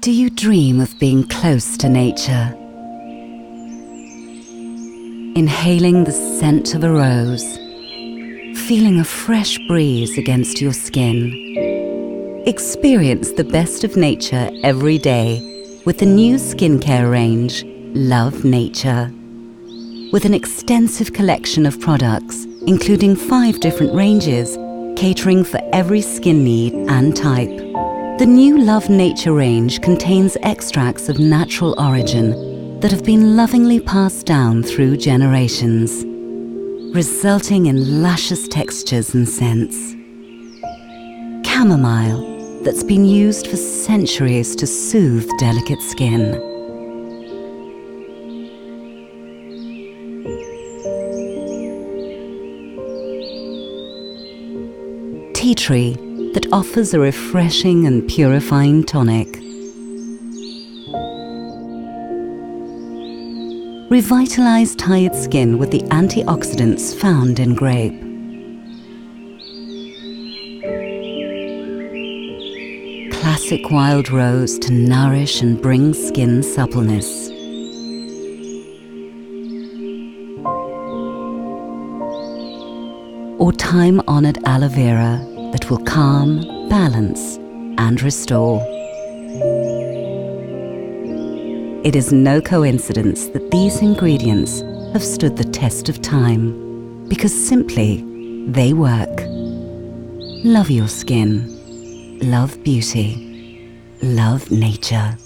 Do you dream of being close to nature? Inhaling the scent of a rose, feeling a fresh breeze against your skin. Experience the best of nature every day with the new skincare range, Love Nature. With an extensive collection of products, including 5 different ranges, catering for every skin need and type. The new Love Nature range contains extracts of natural origin that have been lovingly passed down through generations, resulting in luscious textures and scents. Chamomile, that's been used for centuries to soothe delicate skin. Tea tree, that offers a refreshing and purifying tonic. Revitalize tired skin with the antioxidants found in grape. Classic wild rose to nourish and bring skin suppleness. Or time-honored aloe vera that will calm, balance, and restore. It is no coincidence that these ingredients have stood the test of time, because simply, they work. Love your skin. Love beauty. Love nature.